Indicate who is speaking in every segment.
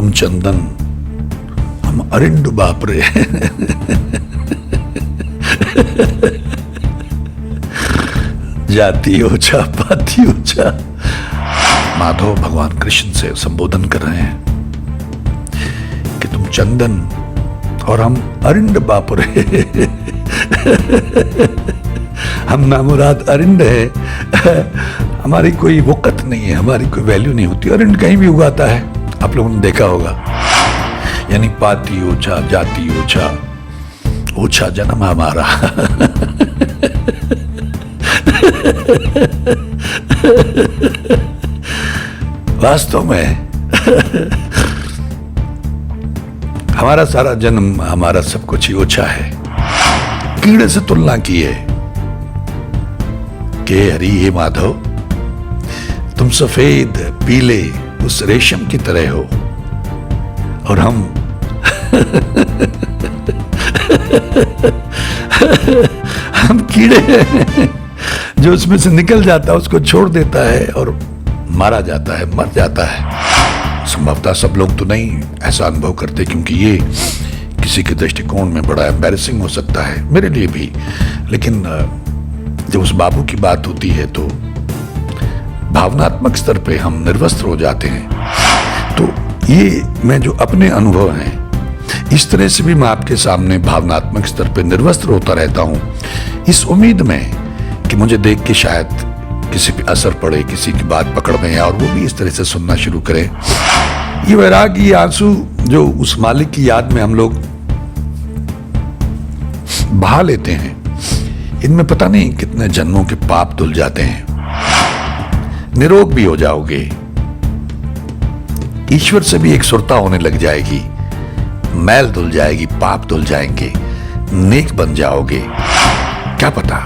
Speaker 1: तुम चंदन, हम अरिंड, बाप रे। जाति ऊंचा पाती ऊंचा। माधव भगवान कृष्ण से संबोधन कर रहे हैं कि तुम चंदन और हम अरिंड, बाप रे। हम नामुराद अरिंड है, हमारी कोई वक़्त नहीं है, हमारी कोई वैल्यू नहीं होती। अरिंड कहीं भी उगाता है, आप लोगों ने देखा होगा। यानी पाती ऊंचा, जाति ऊंचा, ऊंचा जन्म हमारा। वास्तव में हमारा सारा जन्म, हमारा सब कुछ ही ऊंचा है। कीड़े से तुलना की है कि हरि हे माधव, तुम सफेद पीले उस रेशम की तरह हो और हम हम कीड़े हैं जो उसमें से निकल जाता है, उसको छोड़ देता है और मारा जाता है, मर जाता है। संभवतः सब लोग तो नहीं ऐसा अनुभव करते, क्योंकि ये किसी के दृष्टिकोण में बड़ा एम्बैरेसिंग हो सकता है, मेरे लिए भी। लेकिन जब उस बाबू की बात होती है तो भावनात्मक स्तर पे हम निर्वस्त्र हो जाते हैं। तो ये मैं जो अपने अनुभव हैं, इस तरह से भी मैं आपके सामने भावनात्मक स्तर पे निर्वस्त्र होता रहता हूं, इस उम्मीद में कि मुझे देख के शायद किसी पे असर पड़े, किसी की बात पकड़ में और वो भी इस तरह से सुनना शुरू करे। ये वैराग, ये आंसू जो उस मालिक की याद में हम लोग बहा लेते हैं, इनमें पता नहीं कितने जन्मों के पाप धुल जाते हैं। निरोग भी हो जाओगे, ईश्वर से भी एक सुरता होने लग जाएगी, मैल धुल जाएगी, पाप धुल जाएंगे, नेक बन जाओगे। क्या पता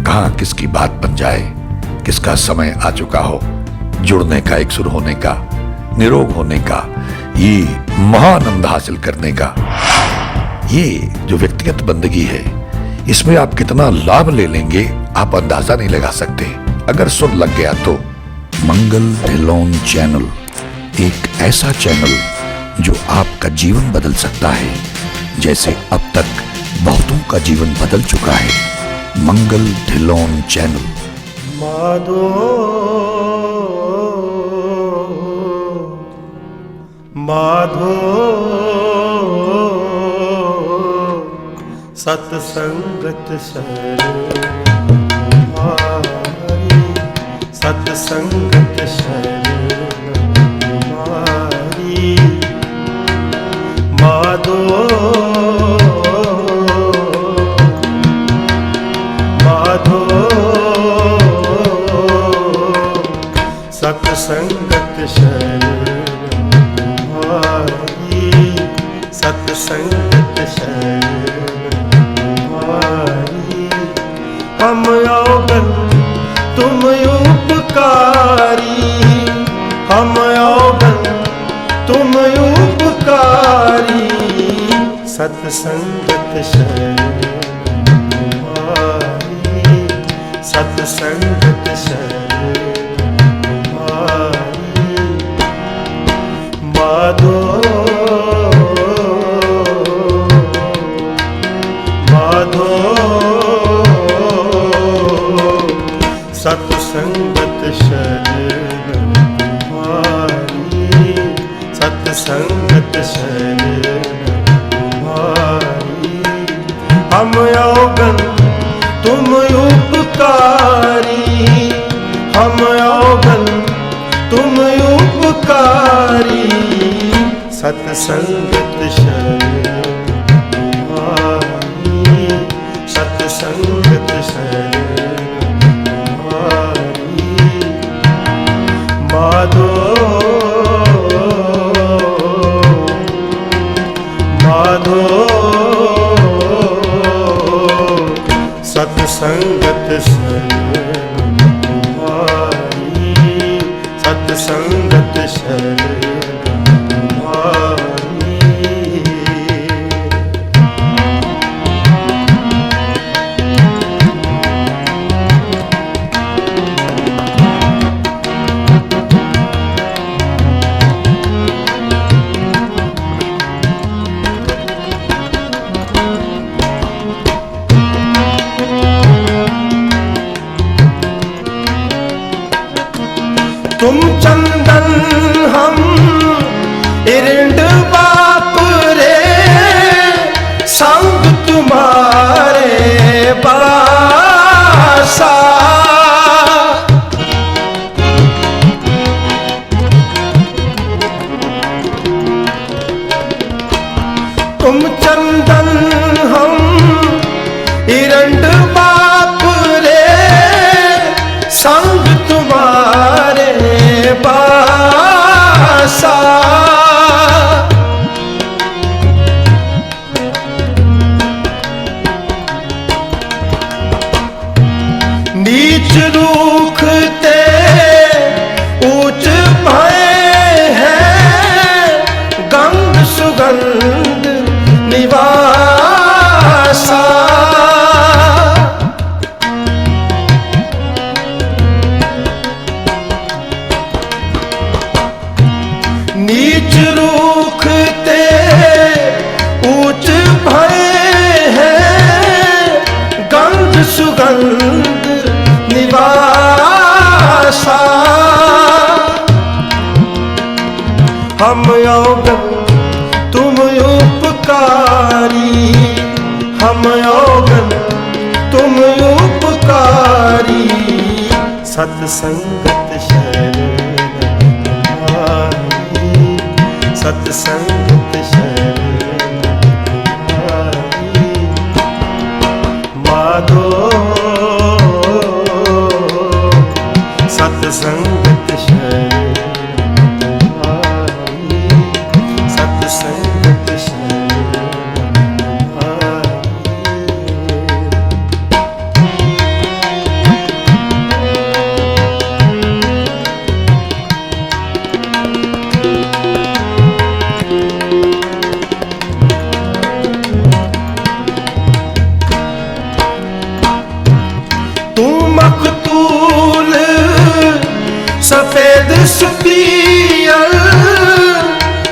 Speaker 1: कहां किसकी बात बन जाए, किसका समय आ चुका हो जुड़ने का, एक सुर होने का, निरोग होने का, ये महानंद हासिल करने का। ये जो व्यक्तिगत बंदगी है, इसमें आप कितना लाभ ले लेंगे आप अंदाजा नहीं लगा सकते, अगर सुर लग गया तो। मंगल ढिल्लोन चैनल एक ऐसा चैनल जो आपका जीवन बदल सकता है, जैसे अब तक बहुतों का जीवन बदल चुका है। मंगल ढिल्लोन चैनल।
Speaker 2: माधो माधो सत्संगत शरण हमारी, सत्संगत शरण हमारी। माधो माधो सत्संगत शरण हमारी, सत्संगत शरण हमारी। हम अवगन तुम उपकारी, हम अवगन तुम उपकारी। सत्संगत शरण हमारी, सत्संगत शरण हमारी। माधो माधो सत्संगत शरण हमारी, सत्संगत शरण हमारी। हम अवगन तुम उपकारी, हम अवगन तुम उपकारी। सत्संगत शरण हमारी, सत्संगत शरण हमारी। माधो माधो सत्संगत शरण हमारी, सत्संगत शरण हमारी। चंदन हम इरंड बाप रे संग तुम्हारे बासा। नीच रूखते ऊंच भय है गंध सुगंध निवासा। नीच रूखते ऊंच भय है गंध सुगंध निवासा। हम योगन तुम उपकारी, हम योगन तुम उपकारी। सत्संगत शरण तुम्हारी, सत्संगत शरण तुम्हारी। माधो सत्संगत शरण तुम्हारी, सत्संगत शरण तुम्हारी। तू मखतूल सफेद सुपियल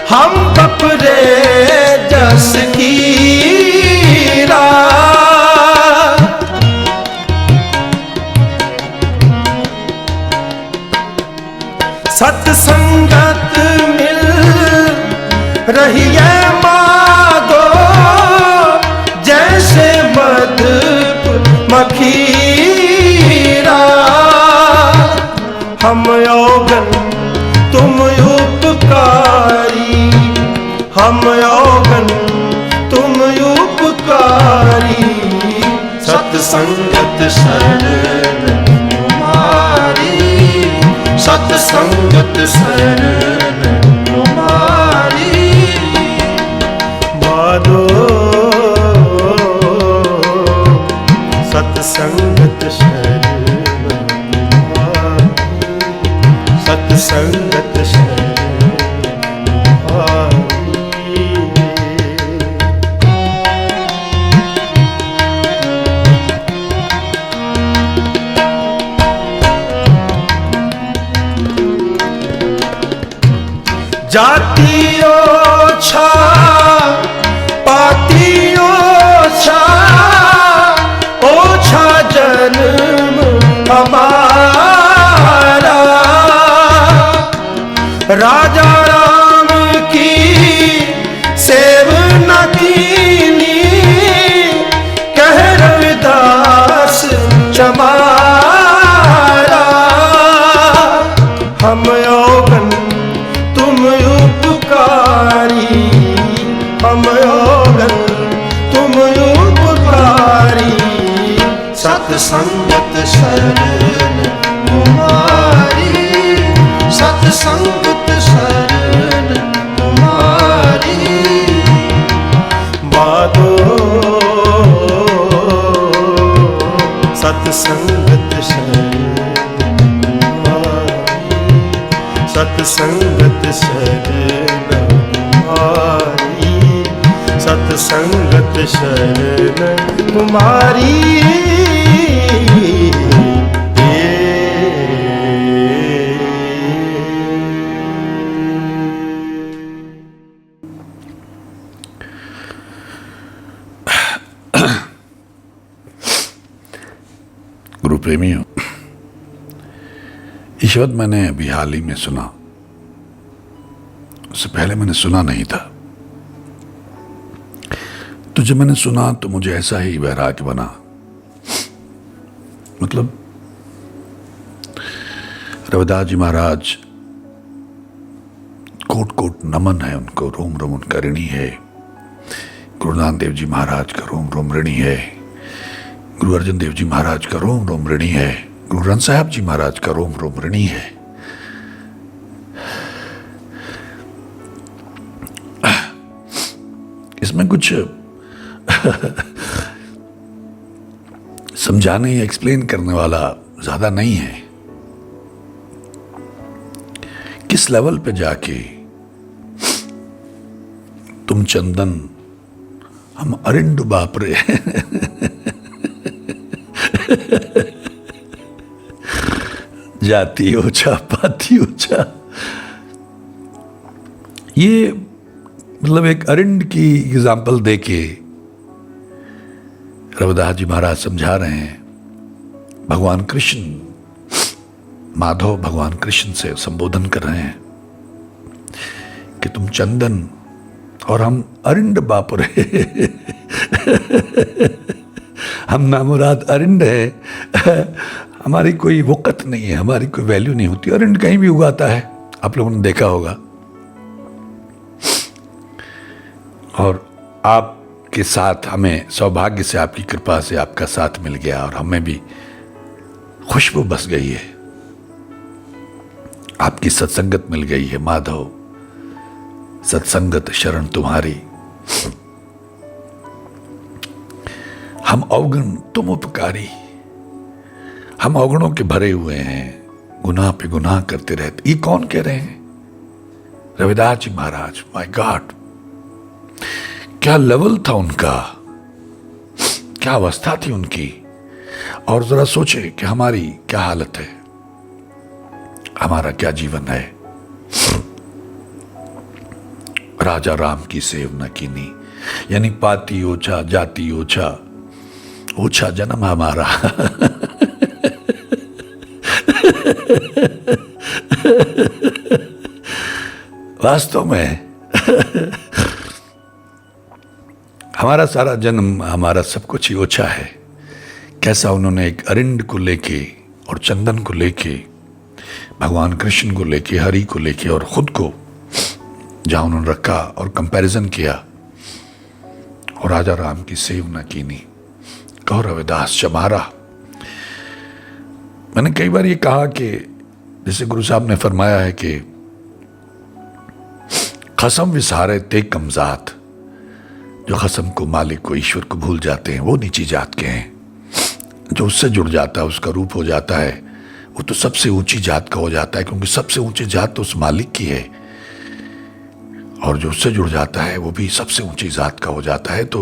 Speaker 2: हम कपड़े जस कीरा। सत्संगत मिल रही है माधो जैसे मध मखीरा। हम योगन तुम उपकारी, हम योगन तुम उपकारी। सत्संगत शरण तुम्हारी, सत्संगत शरण तुम्हारी। माधो सत्संगत शरण तुम्हारी, सत्संगत शरण तुम्हारी। जाति ओछा पाति ओछा, ओछा जन्म हमारा। राजा राम की सेव न कीनी कह रविदास चमारा। हम योगन तुम उपकारी, हम योगन तुम उपकारी। सत्संगत शरण तुम्हारी, सत्संगत शरण तुम्हारी। माधो सत्संगत शरण तुम्हारी, सत्संगत शरण तुम्हारी, सत्संगत शरण तुम्हारी।
Speaker 1: गुरु प्रेमियों, ये शब्द मैंने अभी हाल ही में सुना। उससे पहले मैंने सुना नहीं था। तो जब मैंने सुना तो मुझे ऐसा ही वैराग्य बना। मतलब रविदास जी महाराज, कोट कोट नमन है उनको, रोम रोम उनका ऋणी है गुरु नानक देव जी महाराज का रोम रोम ऋणी है, गुरु अर्जन देव जी महाराज का रोम रोम ऋणी है, गुरु ग्रंथ साहब जी महाराज का रोम रोम ऋणी है। इसमें कुछ समझाने या एक्सप्लेन करने वाला ज्यादा नहीं है। किस लेवल पे जाके तुम चंदन हम अरिंड बापरे जाती ओछा पाती ओछा, ये मतलब एक अरिंड की एग्जाम्पल देके रविदास जी महाराज समझा रहे हैं। भगवान कृष्ण, माधव भगवान कृष्ण से संबोधन कर रहे हैं कि तुम चंदन और हम अरिंड बापुरे हम नामुराद अरिंड है, हमारी कोई वक़्त नहीं है, हमारी कोई वैल्यू नहीं होती। अरिंड कहीं भी उगाता है, आप लोगों ने देखा होगा। और आपके साथ हमें सौभाग्य से, आपकी कृपा से आपका साथ मिल गया और हमें भी खुशबू बस गई है, आपकी सत्संगत मिल गई है। माधव सत्संगत शरण तुम्हारी, हम अवगुण तुम उपकारी। हम अवगुणों के भरे हुए हैं, गुनाह पे गुनाह करते रहते। ये कौन कह रहे हैं? रविदास जी महाराज। माय गॉड, क्या लेवल था उनका, क्या अवस्था थी उनकी। और जरा सोचे कि हमारी क्या हालत है, हमारा क्या जीवन है। राजा राम की सेव न कीनी, यानी पाती ओछा जाति ओछा, ओछा जन्म हमारा। वास्तव में हमारा सारा जन्म, हमारा सब कुछ ही ओछा है। कैसा उन्होंने एक अरिंड को लेके और चंदन को लेके, भगवान कृष्ण को लेके, हरि को लेके और खुद को जहां उन्होंने रखा और कंपैरिजन किया। और राजा राम की सेव न कीनी, कहो रविदास चमारा। मैंने कई बार ये कहा कि जैसे गुरु साहब ने फरमाया है कि खसम विसारे ते कमजात, जो खसम को, मालिक को, ईश्वर को भूल जाते हैं वो नीची जात के हैं। जो उससे जुड़ जाता है, उसका रूप हो जाता है, वो तो सबसे ऊंची जात का हो जाता है, क्योंकि सबसे ऊंची जात तो उस मालिक की है। और जो उससे जुड़ जाता है वो भी सबसे ऊंची जात का हो जाता है। तो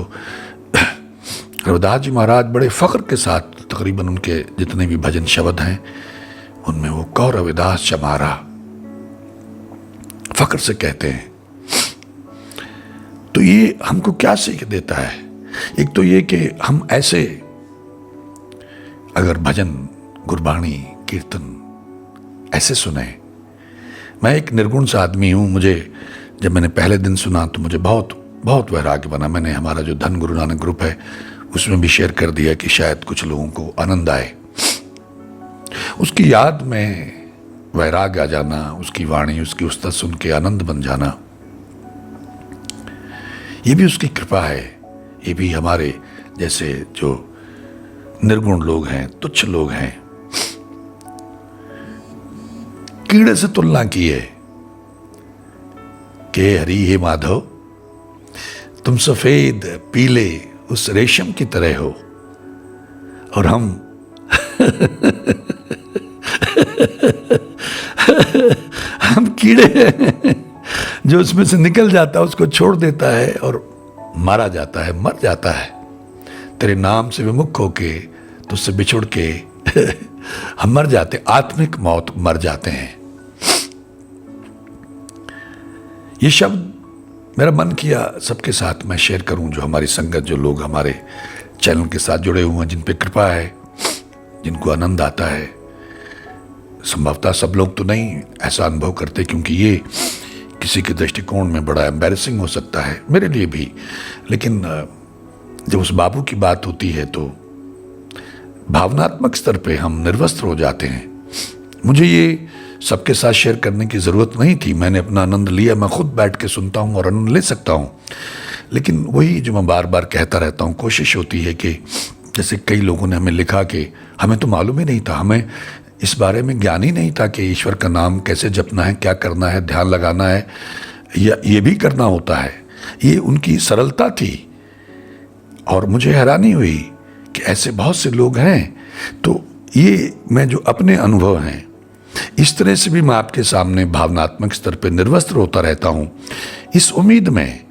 Speaker 1: रविदास जी महाराज बड़े फख्र के साथ, तकरीबन उनके जितने भी भजन शब्द हैं उनमें वो कहो रविदास चमारा फख्र से कहते हैं। तो ये हमको क्या सीख देता है? एक तो ये कि हम ऐसे अगर भजन, गुरबाणी, कीर्तन ऐसे सुने। मैं एक निर्गुण सा आदमी हूं, मुझे जब मैंने पहले दिन सुना तो मुझे बहुत बहुत वैराग्य बना। मैंने हमारा जो धन गुरु नानक ग्रुप है उसमें भी शेयर कर दिया कि शायद कुछ लोगों को आनंद आए। उसकी याद में वैराग्य आ जाना, उसकी वाणी, उसकी उस्ताद सुन के आनंद बन जाना, ये भी उसकी कृपा है। ये भी हमारे जैसे जो निर्गुण लोग हैं, तुच्छ लोग हैं, कीड़े से तुलना की है कि हरि हे माधव, तुम सफेद पीले उस रेशम की तरह हो और हम हम कीड़े हैं जो उसमें से निकल जाता है, उसको छोड़ देता है और मारा जाता है, मर जाता है। तेरे नाम से विमुख होके, तुझसे बिछुड़ के हम मर जाते, आत्मिक मौत मर जाते हैं। ये शब्द मेरा मन किया सबके साथ मैं शेयर करूं, जो हमारी संगत, जो लोग हमारे चैनल के साथ जुड़े हुए हैं, जिन पे कृपा है, जिनको आनंद आता है। संभवतः सब लोग तो नहीं ऐसा अनुभव करते, क्योंकि ये किसी के दृष्टिकोण में बड़ा एम्बैरेसिंग हो सकता है, मेरे लिए भी। लेकिन जब उस बाबू की बात होती है तो भावनात्मक स्तर पे हम निर्वस्त्र हो जाते हैं। मुझे ये सबके साथ शेयर करने की ज़रूरत नहीं थी। मैंने अपना आनंद लिया, मैं खुद बैठ के सुनता हूँ और आनंद ले सकता हूँ। लेकिन वही जो मैं बार बार कहता रहता हूँ, कोशिश होती है कि जैसे कई लोगों ने हमें लिखा कि हमें तो मालूम ही नहीं था, हमें इस बारे में ज्ञान ही नहीं था कि ईश्वर का नाम कैसे जपना है, क्या करना है, ध्यान लगाना है या ये भी करना होता है। ये उनकी सरलता थी और मुझे हैरानी हुई कि ऐसे बहुत से लोग हैं। तो ये मैं जो अपने अनुभव हैं, इस तरह से भी मैं आपके सामने भावनात्मक स्तर पर निर्वस्त्र होता रहता हूँ, इस उम्मीद में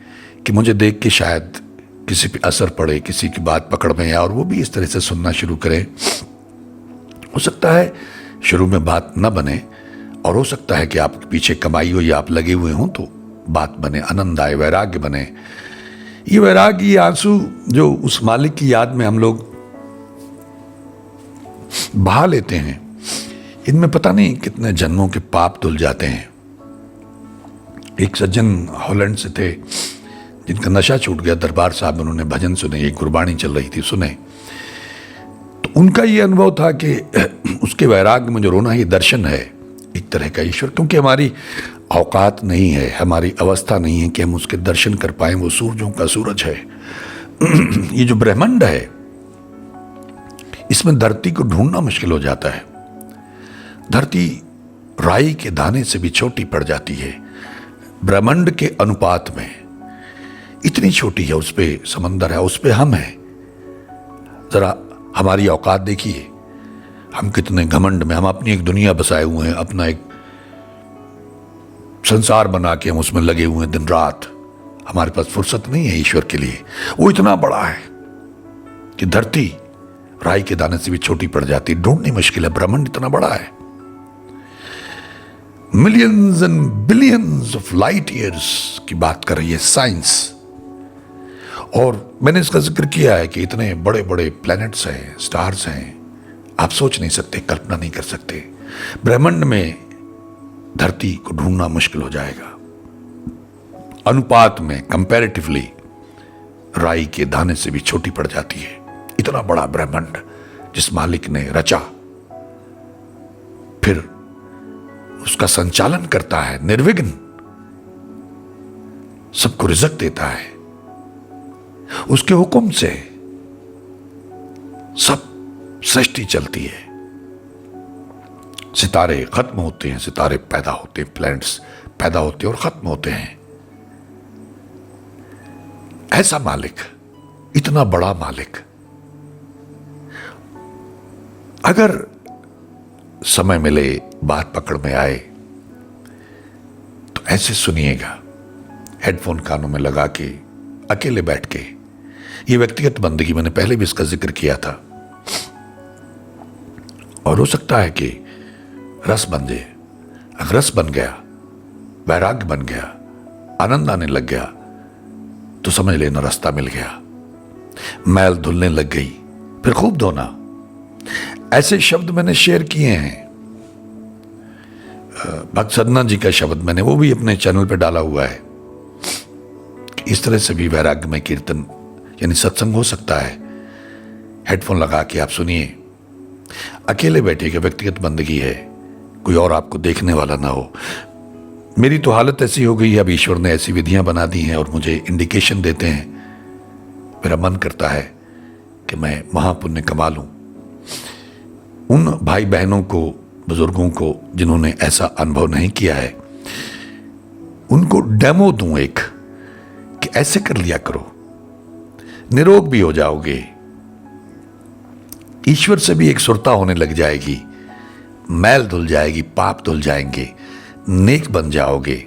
Speaker 1: कि मुझे देख के शायद किसी पे असर पड़े, किसी की बात पकड़ में आए और वो भी इस तरह से सुनना शुरू करे। हो सकता है शुरू में बात न बने और हो सकता है कि आपके पीछे कमाई हो या आप लगे हुए हों तो बात बने, आनंद आए, वैराग्य बने। ये वैराग्य, ये आंसू जो उस मालिक की याद में हम लोग बहा लेते हैं, इनमें पता नहीं कितने जन्मों के पाप धुल जाते हैं। एक सज्जन हॉलैंड से थे जिनका नशा छूट गया, दरबार साहब में उन्होंने भजन सुने, एक गुरबाणी चल रही थी, सुने। तो उनका ये अनुभव था कि उसके वैराग्य में जो रोना ही दर्शन है एक तरह का ईश्वर, क्योंकि हमारी औकात नहीं है, हमारी अवस्था नहीं है कि हम उसके दर्शन कर पाएं। वो सूरजों का सूरज है। ये जो ब्रह्मांड है, इसमें धरती को ढूंढना मुश्किल हो जाता है। धरती राई के दाने से भी छोटी पड़ जाती है ब्रह्मांड के अनुपात में। इतनी छोटी है, उस पे समंदर है, उस पे हम हैं। जरा हमारी औकात देखिए, हम कितने घमंड में, हम अपनी एक दुनिया बसाए हुए हैं, अपना एक संसार बना के हम उसमें लगे हुए हैं दिन रात। हमारे पास फुर्सत नहीं है ईश्वर के लिए। वो इतना बड़ा है कि धरती राई के दाने से भी छोटी पड़ जाती है, ढूंढनी मुश्किल है। ब्रह्मांड इतना बड़ा है, millions and billions of light years की बात कर रही है साइंस। और मैंने इसका जिक्र किया है कि इतने बड़े बड़े प्लैनेट्स हैं, स्टार्स हैं, आप सोच नहीं सकते, कल्पना नहीं कर सकते। ब्रह्मांड में धरती को ढूंढना मुश्किल हो जाएगा। अनुपात में कंपैरेटिवली राई के दाने से भी छोटी पड़ जाती है। इतना बड़ा ब्रह्मांड जिस मालिक ने रचा, फिर उसका संचालन करता है निर्विघ्न, सबको रिज़्क देता है। उसके हुक्म से सब सृष्टि चलती है। सितारे खत्म होते हैं, सितारे पैदा होते हैं, प्लैनेट्स पैदा होते हैं और खत्म होते हैं। ऐसा मालिक, इतना बड़ा मालिक, अगर समय मिले, बात पकड़ में आए तो ऐसे सुनिएगा, हेडफोन कानों में लगा के, अकेले बैठ के। ये व्यक्तिगत बंदगी, मैंने पहले भी इसका जिक्र किया था। और हो सकता है कि रस बन जाए। अगर रस बन गया, वैराग्य बन गया, आनंद आने लग गया, तो समझ लेना रास्ता मिल गया। मैल धुलने लग गई, फिर खूब धोना। ऐसे शब्द मैंने शेयर किए हैं। भक्त सदना जी का शब्द मैंने वो भी अपने चैनल पे डाला हुआ है। इस तरह से भी वैराग्य में कीर्तन यानी सत्संग हो सकता है। हेडफोन लगा के आप सुनिए, अकेले बैठिएगा, व्यक्तिगत बंदगी है, कोई और आपको देखने वाला ना हो। मेरी तो हालत ऐसी हो गई है, अब ईश्वर ने ऐसी विधियां बना दी हैं और मुझे इंडिकेशन देते हैं। मेरा मन करता है कि मैं महापुण्य कमा लूं। उन भाई बहनों को, बुजुर्गों को जिन्होंने ऐसा अनुभव नहीं किया है, उनको डेमो दूं एक, कि ऐसे कर लिया करो, निरोग भी हो जाओगे, ईश्वर से भी एक सुरता होने लग जाएगी, मैल धुल जाएगी, पाप धुल जाएंगे, नेक बन जाओगे,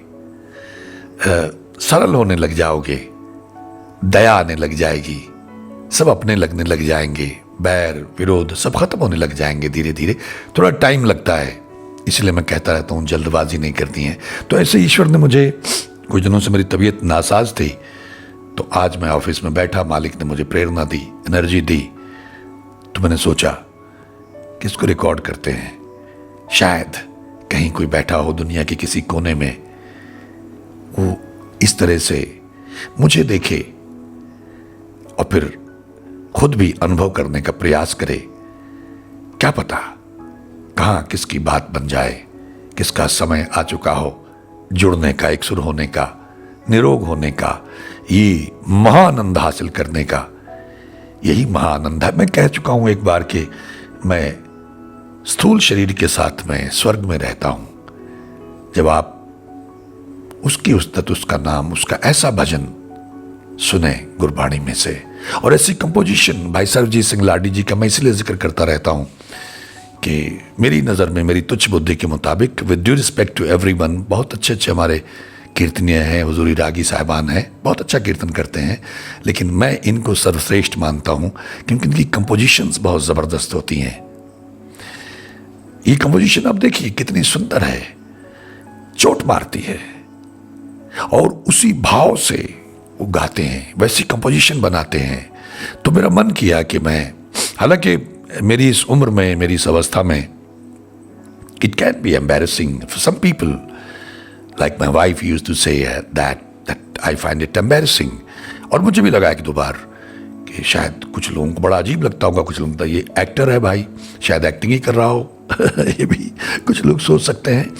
Speaker 1: सरल होने लग जाओगे, दया आने लग जाएगी, सब अपने लगने लग जाएंगे, बैर विरोध सब खत्म होने लग जाएंगे धीरे धीरे। थोड़ा टाइम लगता है, इसलिए मैं कहता रहता हूँ जल्दबाजी नहीं करनी है। तो ऐसे ईश्वर ने मुझे, कुछ दिनों से मेरी तबीयत नासाज थी, तो आज मैं ऑफिस में बैठा, मालिक ने मुझे प्रेरणा दी, एनर्जी दी, तो मैंने सोचा कि इसको रिकॉर्ड करते हैं। शायद कहीं कोई बैठा हो दुनिया के किसी कोने में, वो इस तरह से मुझे देखे और फिर खुद भी अनुभव करने का प्रयास करे। क्या पता कहाँ किसकी बात बन जाए, किसका समय आ चुका हो जुड़ने का, एक सुर होने का, निरोग होने का, ये महाआनंद हासिल करने का, यही महाआनंद है। मैं कह चुका हूं एक बार कि मैं स्थूल शरीर के साथ में स्वर्ग में रहता हूं। जब आप उसकी उस्तत, उसका नाम, उसका ऐसा भजन सुने गुरबाणी में से, और ऐसी कंपोजिशन भाई सरबजीत सिंह लाडी जी का मैं इसलिए जिक्र करता रहता हूं कि मेरी नज़र में, मेरी तुच्छ बुद्धि के मुताबिक, with due respect to everyone, बहुत अच्छे अच्छे हमारे कीर्तनीय हैं, हुजूरी रागी साहिबान हैं, बहुत अच्छा कीर्तन करते हैं, लेकिन मैं इनको सर्वश्रेष्ठ मानता हूं क्योंकि इनकी कंपोजिशंस बहुत ज़बरदस्त होती हैं। ये कंपोजिशन आप देखिए कितनी सुंदर है, चोट मारती है, और उसी भाव से वो गाते हैं, वैसी कंपोजिशन बनाते हैं। तो मेरा मन किया कि मैं, हालांकि मेरी इस उम्र में, मेरी इस अवस्था में, it can be embarrassing for some people, like my wife used to say that I find it embarrassing, और मुझे भी लगा कि दो बार कि शायद कुछ लोगों को बड़ा अजीब लगता होगा, कुछ लोगों को ये एक्टर है भाई, शायद एक्टिंग ही कर रहा हो ये भी कुछ लोग सोच सकते हैं।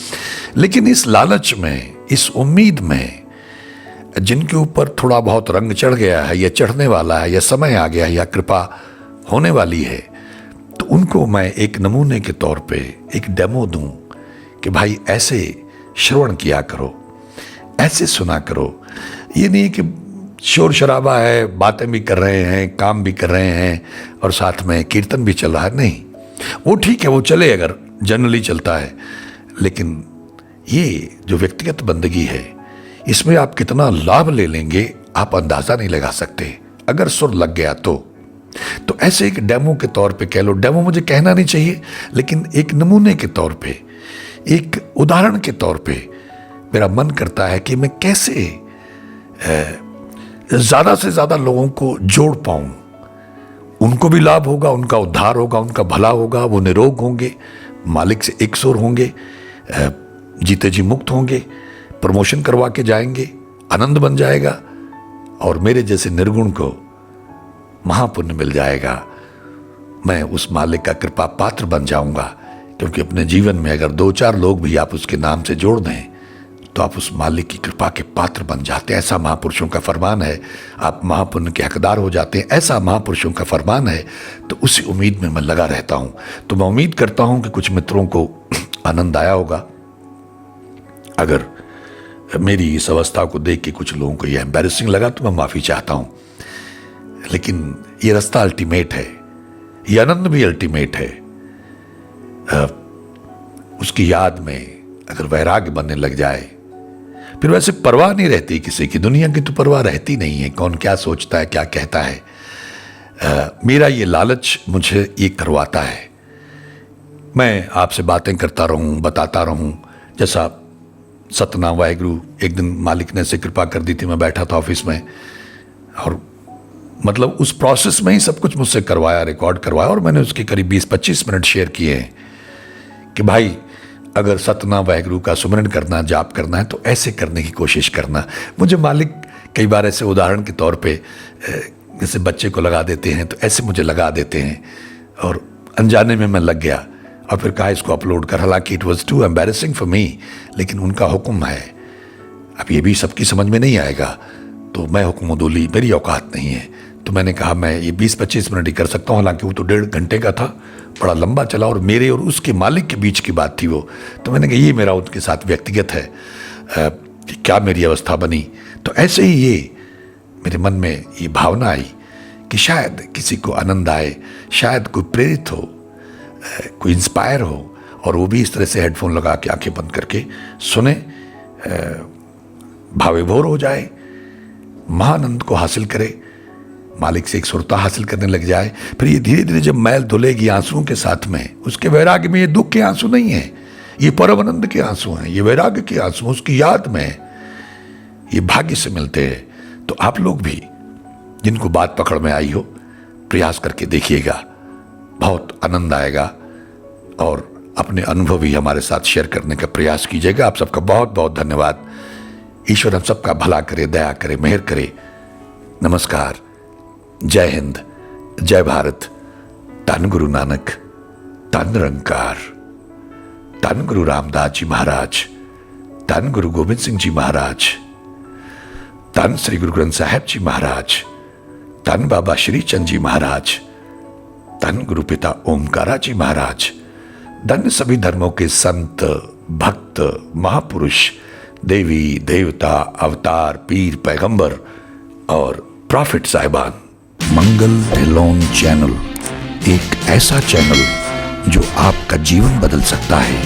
Speaker 1: लेकिन इस लालच में, इस उम्मीद में, जिनके ऊपर थोड़ा बहुत रंग चढ़ गया है, या चढ़ने वाला है, या समय आ गया है, या कृपा होने वाली है, तो उनको मैं एक नमूने के तौर पे एक डेमो दूं कि भाई ऐसे श्रवण किया करो, ऐसे सुना करो। ये नहीं कि शोर शराबा है, बातें भी कर रहे हैं, काम भी कर रहे हैं, और साथ में कीर्तन भी चल रहा है, नहीं, वो ठीक है, वो चले अगर जनरली चलता है, लेकिन ये जो व्यक्तिगत बंदगी है, इसमें आप कितना लाभ ले लेंगे आप अंदाजा नहीं लगा सकते, अगर सुर लग गया तो ऐसे एक डेमो के तौर पे कह लो, डेमो मुझे कहना नहीं चाहिए, लेकिन एक नमूने के तौर पे, एक उदाहरण के तौर पे मेरा मन करता है कि मैं कैसे ज्यादा से ज्यादा लोगों को जोड़ पाऊं, उनको भी लाभ होगा, उनका उद्धार होगा, उनका भला होगा, वो निरोग होंगे, मालिक से एक सुर होंगे, जीते जी मुक्त होंगे, प्रमोशन करवा के जाएंगे, आनंद बन जाएगा, और मेरे जैसे निर्गुण को महापुण्य मिल जाएगा। मैं उस मालिक का कृपा पात्र बन जाऊंगा, क्योंकि अपने जीवन में अगर दो चार लोग भी आप उसके नाम से जोड़ दें तो आप उस मालिक की कृपा के पात्र बन जाते हैं। ऐसा महापुरुषों का फरमान है, आप महापुण्य के हकदार हो जाते हैं, ऐसा महापुरुषों का फरमान है। तो उसी उम्मीद में मैं लगा रहता हूं। तो मैं उम्मीद करता हूं कि कुछ मित्रों को आनंद आया होगा। अगर मेरी इस अवस्था को देख के कुछ लोगों को यह एम्बैरेसिंग लगा तो मैं माफी चाहता हूं, लेकिन ये रास्ता अल्टीमेट है, ये आनंद भी अल्टीमेट है। उसकी याद में अगर वैराग्य बनने लग जाए, फिर वैसे परवाह नहीं रहती किसी की, दुनिया की तो परवाह रहती नहीं है, कौन क्या सोचता है, क्या कहता है। मेरा ये लालच मुझे ये करवाता है, मैं आपसे बातें करता रहूं, बताता रहूं। जैसा सतनाम वाहिगुरु, एक दिन मालिक ने ऐसे कृपा कर दी थी, मैं बैठा था ऑफिस में, और मतलब उस प्रोसेस में ही सब कुछ मुझसे करवाया, रिकॉर्ड करवाया, और मैंने उसके करीब 20-25 मिनट शेयर किए हैं कि भाई अगर सतनाम वाहिगुरु का सुमरन करना, जाप करना है तो ऐसे करने की कोशिश करना। मुझे मालिक कई बार ऐसे उदाहरण के तौर पे जैसे बच्चे को लगा देते हैं, तो ऐसे मुझे लगा देते हैं, और अनजाने में मैं लग गया, और फिर कहा इसको अपलोड कर। हालांकि it was too embarrassing for me, लेकिन उनका हुक्म है। अब ये भी सबकी समझ में नहीं आएगा, तो मैं हुक्म-उदौली, मेरी औकात नहीं है। तो मैंने कहा मैं ये 20-25 मिनट ही कर सकता हूँ। हालांकि वो तो 1.5 घंटे का था, बड़ा लंबा चला, और मेरे और उसके मालिक के बीच की बात थी वो। तो मैंने कहा ये मेरा उनके साथ व्यक्तिगत है कि क्या मेरी अवस्था बनी। तो ऐसे ही ये मेरे मन में ये भावना आई कि शायद किसी को आनंद आए, शायद कोई प्रेरित हो, कोई इंस्पायर हो, और वो भी इस तरह से हेडफोन लगा के आंखें बंद करके सुने, भावेभोर हो जाए, महानंद को हासिल करे, मालिक से एक सुरता हासिल करने लग जाए। फिर ये धीरे धीरे जब मैल धुलेगी आंसुओं के साथ में, उसके वैराग्य में ये दुख के आंसू नहीं है, ये परम आनंद के आंसू हैं, ये वैराग्य के आंसू, उसकी याद में ये भाग्य से मिलते हैं। तो आप लोग भी जिनको बात पकड़ में आई हो, प्रयास करके देखिएगा, बहुत आनंद आएगा, और अपने अनुभव ही हमारे साथ शेयर करने का प्रयास कीजिएगा। आप सबका बहुत बहुत धन्यवाद। ईश्वर हम सबका भला करे, दया करे, मेहर करे। नमस्कार, जय हिंद, जय भारत। धन गुरु नानक, धन निरंकार, धन गुरु रामदास जी महाराज, धन गुरु गोविंद सिंह जी महाराज, धन श्री गुरु ग्रंथ साहिब जी महाराज, धन बाबा श्री चंद जी महाराज, धन गुरु पिता ओमकारा जी महाराज, धन सभी धर्मों के संत, भक्त, महापुरुष, देवी देवता, अवतार, पीर, पैगंबर और प्रॉफिट साहिबान। मंगल ढिल्लोन चैनल एक ऐसा चैनल जो आपका जीवन बदल सकता है,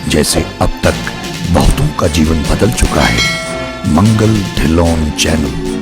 Speaker 1: जैसे अब तक बहुतों का जीवन बदल चुका है। मंगल ढिल्लोन चैनल।